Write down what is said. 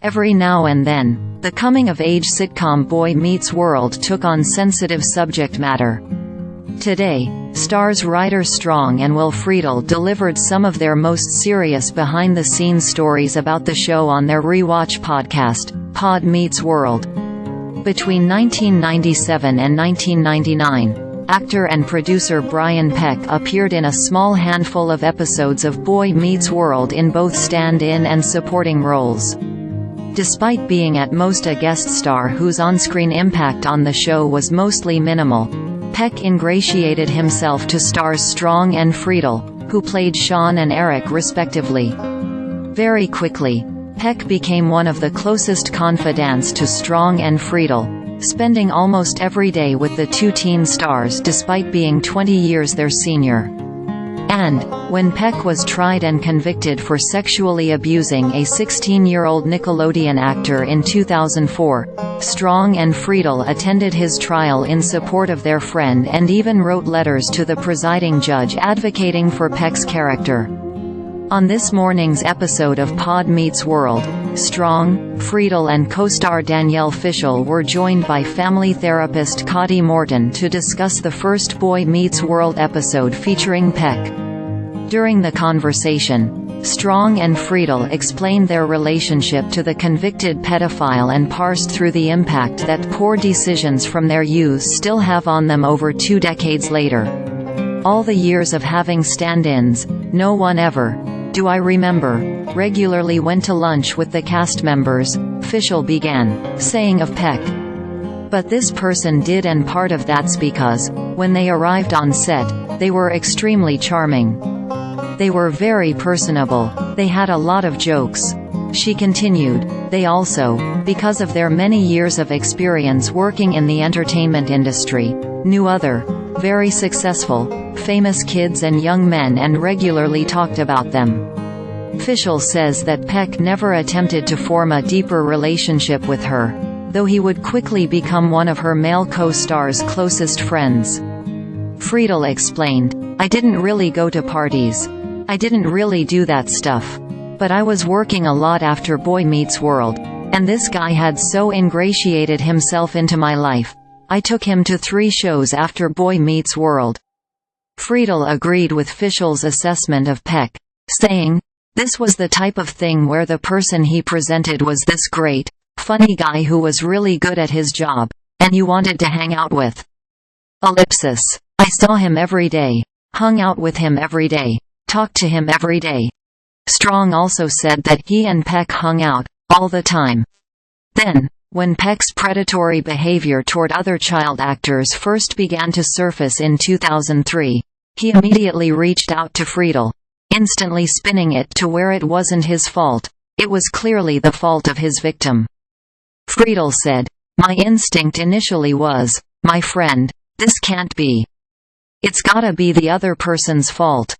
Every now and then, the coming-of-age sitcom Boy Meets World took on sensitive subject matter. Today, stars writer Strong and Friedle delivered some of their most serious behind-the-scenes stories about the show on their rewatch podcast, Pod Meets World. Between 1997 and 1999, actor and producer Brian Peck appeared in a small handful of episodes of Boy Meets World in both stand-in and supporting roles. Despite being at most a guest star whose on-screen impact on the show was mostly minimal, Peck ingratiated himself to stars Strong and Friedle, who played Shawn and Eric respectively. Very quickly, Peck became one of the closest confidants to Strong and Friedle, spending almost every day with the two teen stars despite being 20 years their senior. And, when Peck was tried and convicted for sexually abusing a 16-year-old Nickelodeon actor in 2004, Strong and Friedle attended his trial in support of their friend and even wrote letters to the presiding judge advocating for Peck's character. On this morning's episode of Pod Meets World, Strong, Friedle and co-star Danielle Fishel were joined by family therapist Kati Morton to discuss the first Boy Meets World episode featuring Peck. During the conversation, Strong and Friedle explained their relationship to the convicted pedophile and parsed through the impact that poor decisions from their youth still have on them over 2 decades later. All the years of having stand-ins, no one ever, do I remember, regularly went to lunch with the cast members, Fishel began, saying of Peck. But this person did, and part of that's because, when they arrived on set, they were extremely charming. They were very personable, they had a lot of jokes. She continued, they also, because of their many years of experience working in the entertainment industry, knew other, very successful, famous kids and young men and regularly talked about them. Fishel says that Peck never attempted to form a deeper relationship with her, though he would quickly become one of her male co-stars' closest friends. Friedle explained, I didn't really go to parties. I didn't really do that stuff. But I was working a lot after Boy Meets World, and this guy had so ingratiated himself into my life. I took him to 3 shows after Boy Meets World. Friedle agreed with Fishel's assessment of Peck, saying, this was the type of thing where the person he presented was this great, funny guy who was really good at his job, and you wanted to hang out with. Ellipsis. I saw him every day, hung out with him every day, talked to him every day. Strong also said that he and Peck hung out, all the time. Then, when Peck's predatory behavior toward other child actors first began to surface in 2003, he immediately reached out to Friedle, instantly spinning it to where it wasn't his fault, it was clearly the fault of his victim. Friedle said, my instinct initially was, my friend, this can't be. It's gotta be the other person's fault.